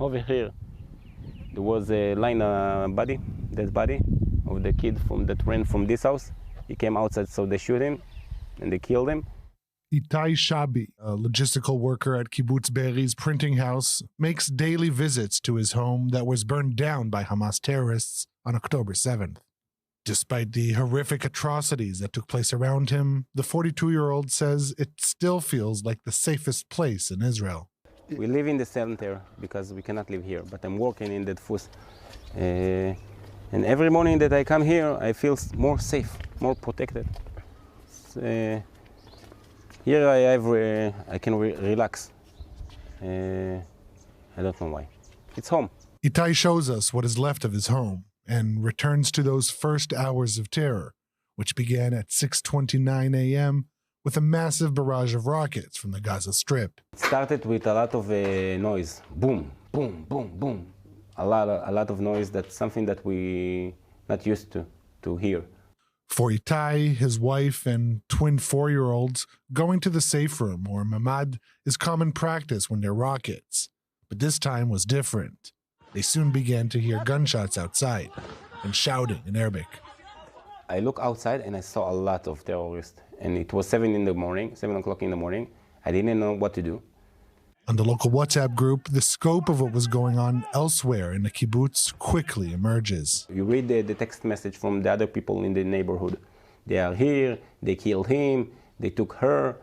over here, there was a dead body of the kid that ran from this house. He came outside, so they shoot him, and they killed him. Itai Shabi, a logistical worker at Kibbutz Be'eri's printing house, makes daily visits to his home that was burned down by Hamas terrorists on October 7th. Despite the horrific atrocities that took place around him, the 42-year-old says it still feels like the safest place in Israel. We live in the center because we cannot live here, but I'm working in the Dfus. And every morning that I come here, I feel more safe, more protected. Here I can relax. I don't know why. It's home. Itai shows us what is left of his home and returns to those first hours of terror, which began at 6:29 a.m. with a massive barrage of rockets from the Gaza Strip. It started with a lot of noise. Boom, boom, boom, boom. A lot of noise. That's something that we not used to hear. For Itai, his wife, and twin 4-year-olds, going to the safe room or mamad is common practice when there are rockets. But this time was different. They soon began to hear gunshots outside and shouting in Arabic. I look outside and I saw a lot of terrorists. And it was 7 o'clock in the morning. I didn't know what to do. On the local WhatsApp group, the scope of what was going on elsewhere in the kibbutz quickly emerges. You read the text message from the other people in the neighborhood. They are here, they killed him, they took her.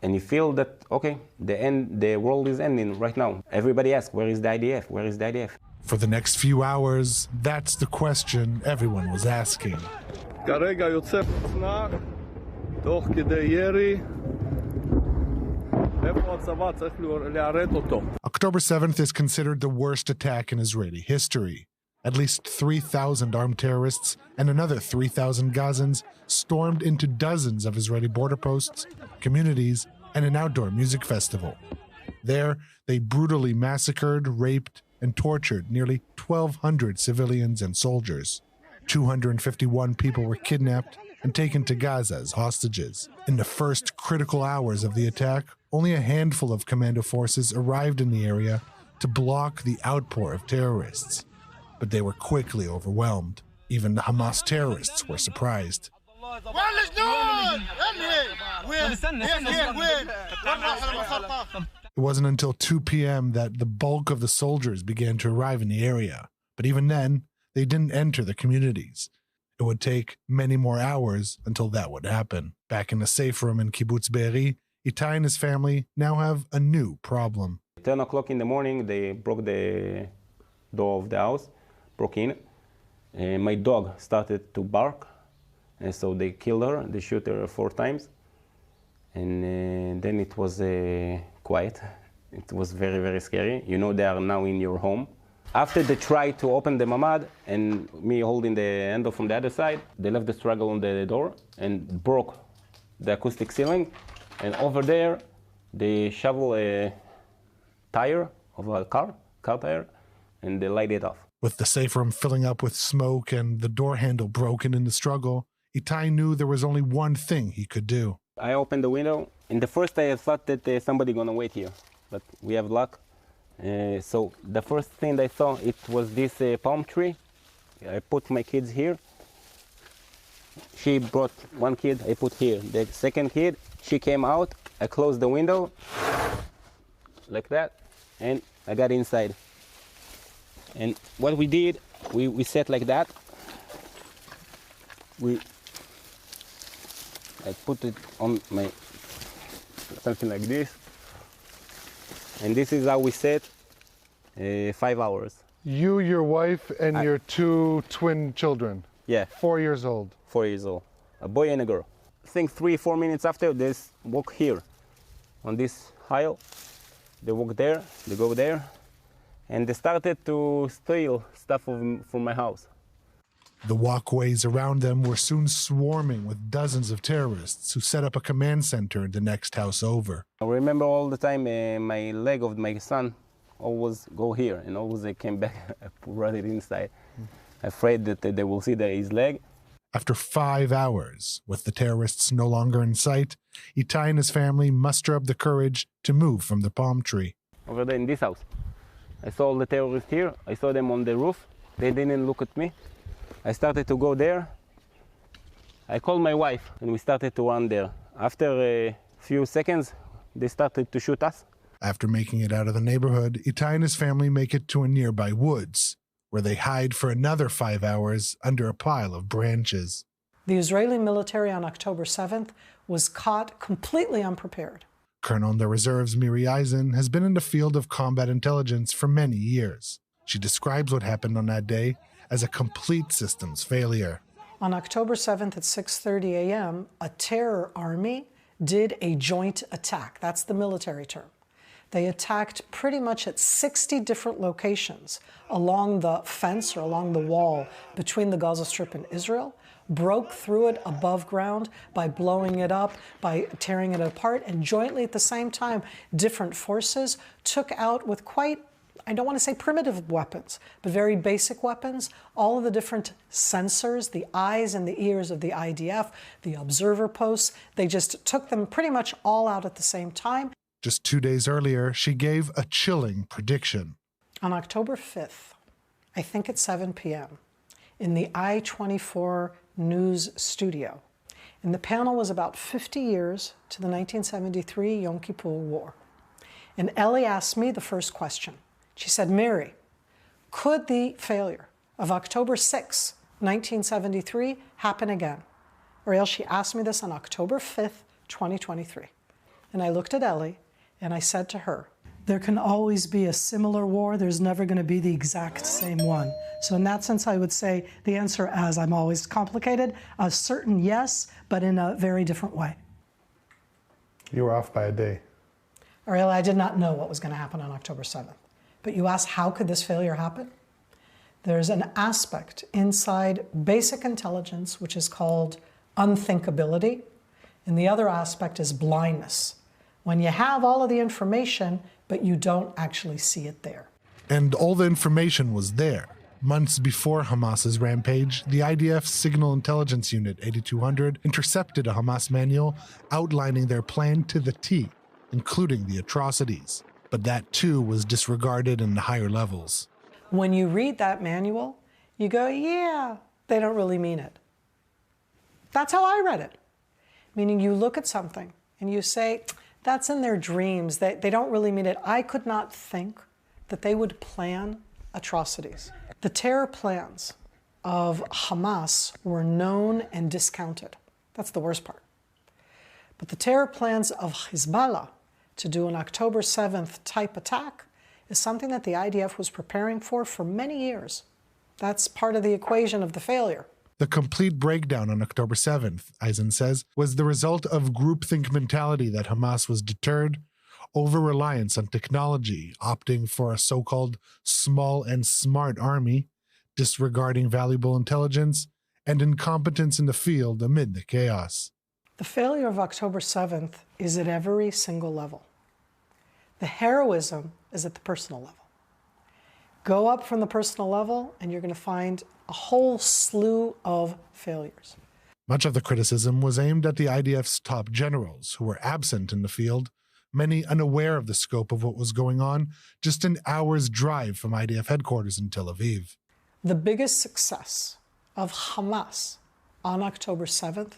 And you feel that, okay, the world is ending right now. Everybody asks, where is the IDF? Where is the IDF? For the next few hours, that's the question everyone was asking. October 7th is considered the worst attack in Israeli history. At least 3,000 armed terrorists and another 3,000 Gazans stormed into dozens of Israeli border posts, communities, and an outdoor music festival. There, they brutally massacred, raped, and tortured nearly 1,200 civilians and soldiers. 251 people were kidnapped and taken to Gaza as hostages. In the first critical hours of the attack, only a handful of commando forces arrived in the area to block the outpour of terrorists. But they were quickly overwhelmed. Even the Hamas terrorists were surprised. It wasn't until 2 p.m. that the bulk of the soldiers began to arrive in the area. But even then, they didn't enter the communities. It would take many more hours until that would happen. Back in the safe room in Kibbutz Be'eri, Itai and his family now have a new problem. 10 o'clock in the morning, they broke the door of the house, broke in. My dog started to bark, and so they killed her. They shot her 4 times. And then it was quiet. It was very, very scary. You know they are now in your home. After they tried to open the mamad, and me holding the handle from the other side, they left the struggle on the door and broke the acoustic ceiling. And over there, they shovel a tire of a car tire, and they light it off. With the safe room filling up with smoke and the door handle broken in the struggle, Itai knew there was only one thing he could do. I opened the window. In the first day, I thought that somebody gonna wait here, but we have luck. So the first thing I saw, it was this palm tree. I put my kids here. She brought one kid, I put here. The second kid, she came out. I closed the window like that, and I got inside. And what we did, we sat like that. I put it on my, something like this. And this is how we sat 5 hours. You, your wife, and your 2 twin children? Yeah. 4 years old? 4 years old. A boy and a girl. I think 3-4 minutes after, they walk here. On this aisle. They walk there, they go there. And they started to steal stuff from my house. The walkways around them were soon swarming with dozens of terrorists who set up a command center in the next house over. I remember all the time my leg of my son always go here, and always they came back, I brought it inside, afraid that they will see his leg. After 5 hours, with the terrorists no longer in sight, Itai and his family muster up the courage to move from the palm tree. Over there in this house. I saw all the terrorists here. I saw them on the roof. They didn't look at me. I started to go there. I called my wife and we started to run there. After a few seconds, they started to shoot us. After making it out of the neighborhood, Itai and his family make it to a nearby woods, where they hide for another 5 hours under a pile of branches. The Israeli military on October 7th was caught completely unprepared. Colonel in the reserves Miri Eisen has been in the field of combat intelligence for many years. She describes what happened on that day as a complete systems failure. On October 7th at 6:30 a.m., a terror army did a joint attack. That's the military term. They attacked pretty much at 60 different locations along the fence or along the wall between the Gaza Strip and Israel, broke through it above ground by blowing it up, by tearing it apart, and jointly at the same time, different forces took out with quite, I don't want to say primitive weapons, but very basic weapons, all of the different sensors, the eyes and the ears of the IDF, the observer posts. They just took them pretty much all out at the same time. Just 2 days earlier, she gave a chilling prediction. On October 5th, I think at 7 p.m., in the I-24 news studio, and the panel was about 50 years to the 1973 Yom Kippur War. And Ellie asked me the first question. She said, Mary, could the failure of October 6, 1973 happen again? Ariel, she asked me this on October 5th, 2023. And I looked at Ellie and I said to her, there can always be a similar war. There's never going to be the exact same one. So in that sense, I would say the answer, as I'm always complicated, a certain yes, but in a very different way. You were off by a day. Ariel, I did not know what was going to happen on October 7th. But you asked, how could this failure happen? There's an aspect inside basic intelligence which is called unthinkability, and the other aspect is blindness. When you have all of the information, but you don't actually see it there. And all the information was there. Months before Hamas's rampage, the IDF Signal Intelligence Unit 8200 intercepted a Hamas manual outlining their plan to the T, including the atrocities. But that too was disregarded in the higher levels. When you read that manual, you go, yeah, they don't really mean it. That's how I read it. Meaning you look at something and you say, that's in their dreams. They don't really mean it. I could not think that they would plan atrocities. The terror plans of Hamas were known and discounted. That's the worst part. But the terror plans of Hezbollah to do an October 7th type attack is something that the IDF was preparing for many years. That's part of the equation of the failure. The complete breakdown on October 7th, Eisen says, was the result of groupthink mentality that Hamas was deterred, over-reliance on technology, opting for a so-called small and smart army, disregarding valuable intelligence, and incompetence in the field amid the chaos. The failure of October 7th is at every single level. The heroism is at the personal level. Go up from the personal level and you're going to find a whole slew of failures. Much of the criticism was aimed at the IDF's top generals, who were absent in the field, many unaware of the scope of what was going on, just an hour's drive from IDF headquarters in Tel Aviv. The biggest success of Hamas on October 7th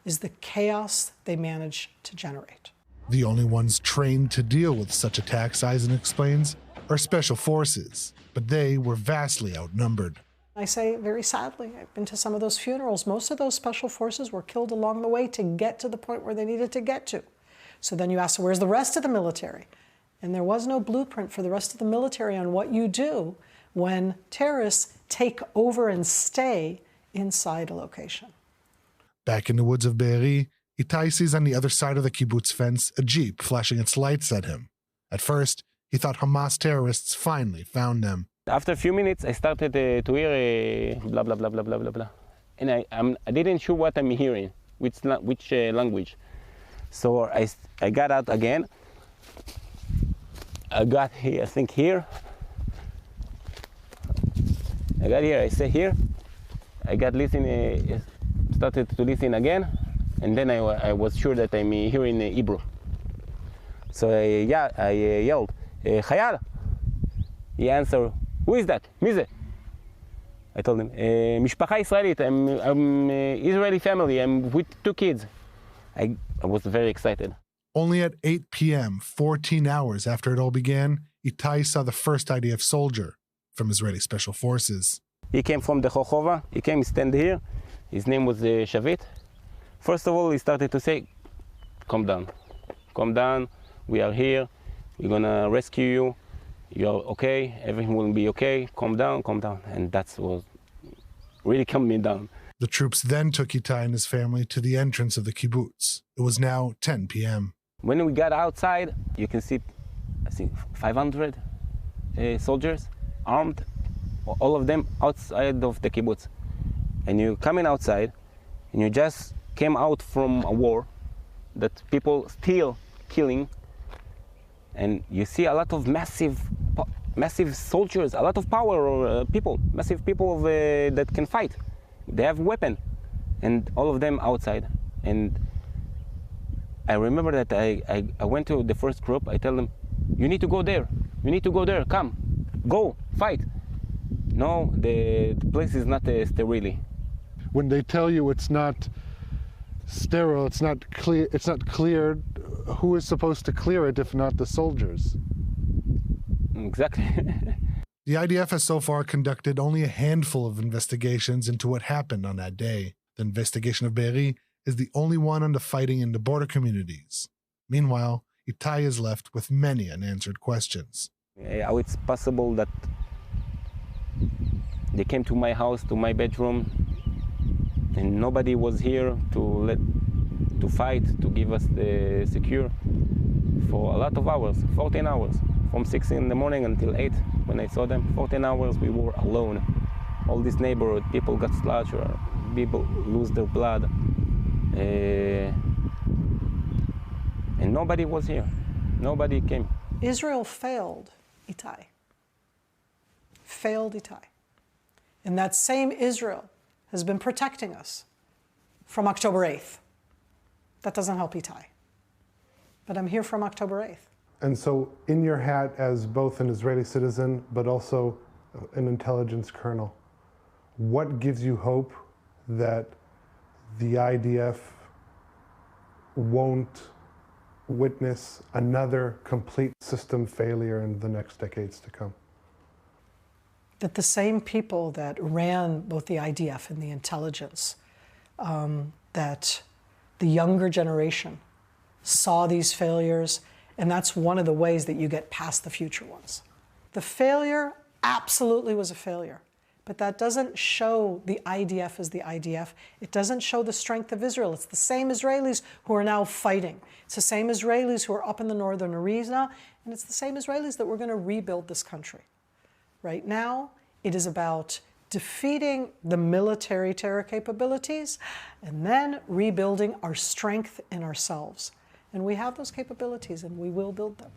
is the chaos they managed to generate. The only ones trained to deal with such attacks, Eisen explains, are special forces, but they were vastly outnumbered. I say very sadly, I've been to some of those funerals. Most of those special forces were killed along the way to get to the point where they needed to get to. So then you ask, so where's the rest of the military? And there was no blueprint for the rest of the military on what you do when terrorists take over and stay inside a location. Back in the woods of Be'eri, Itai sees on the other side of the kibbutz fence a jeep flashing its lights at him. At first, he thought Hamas terrorists finally found them. After a few minutes, I started to hear blah, blah, blah, blah, blah, blah, blah. And I didn't sure what I'm hearing, which language. So I got out again. I got here, I think here. I got here, I say here. I got listening, started to listen again. And then I was sure that I'm hearing Hebrew. So I yelled, Chayal. He answered, who is that? מי זה? I told him, משפחה ישראלית, I'm Israeli family, I'm with 2 kids. I was very excited. Only at 8 p.m., 14 hours after it all began, Itai saw the first IDF soldier from Israeli Special Forces. He came from the Chochova, he came, stand here. His name was Shavit. First of all, he started to say, calm down, we are here, we're gonna rescue you, you're okay, everything will be okay, calm down. And that's what really calmed me down. The troops then took Itai and his family to the entrance of the kibbutz. It was now 10 p.m. When we got outside, you can see, I think, 500 soldiers, armed, all of them outside of the kibbutz. And you coming outside, and you just came out from a war that people still killing, and you see a lot of massive soldiers, a lot of power people, massive people that can fight. They have weapon, and all of them outside. And I remember that I went to the first group. I tell them, you need to go there. Come, go, fight. No, the place is not sterile. When they tell you it's not sterile, it's not cleared, who is supposed to clear it if not the soldiers? Exactly. The IDF has so far conducted only a handful of investigations into what happened on that day. The investigation of Be'eri is the only one on the fighting in the border communities. Meanwhile, Itai is left with many unanswered questions. How it's possible that they came to my house, to my bedroom, and nobody was here to fight, to give us the secure for a lot of hours, 14 hours. From 6 in the morning until 8 when I saw them, 14 hours we were alone. All this neighborhood, people got slaughtered, people lose their blood. And nobody was here, nobody came. Israel failed Itai. And that same Israel has been protecting us from October 8th. That doesn't help Itai. But I'm here from October 8th. And so in your hat as both an Israeli citizen, but also an intelligence colonel, what gives you hope that the IDF won't witness another complete system failure in the next decades to come? That the same people that ran both the IDF and the intelligence, that the younger generation saw these failures, and that's one of the ways that you get past the future ones. The failure absolutely was a failure, but that doesn't show the IDF as the IDF. It doesn't show the strength of Israel. It's the same Israelis who are now fighting. It's the same Israelis who are up in the northern arena, and it's the same Israelis that we're going to rebuild this country. Right now, it is about defeating the military terror capabilities and then rebuilding our strength in ourselves. And we have those capabilities, and we will build them.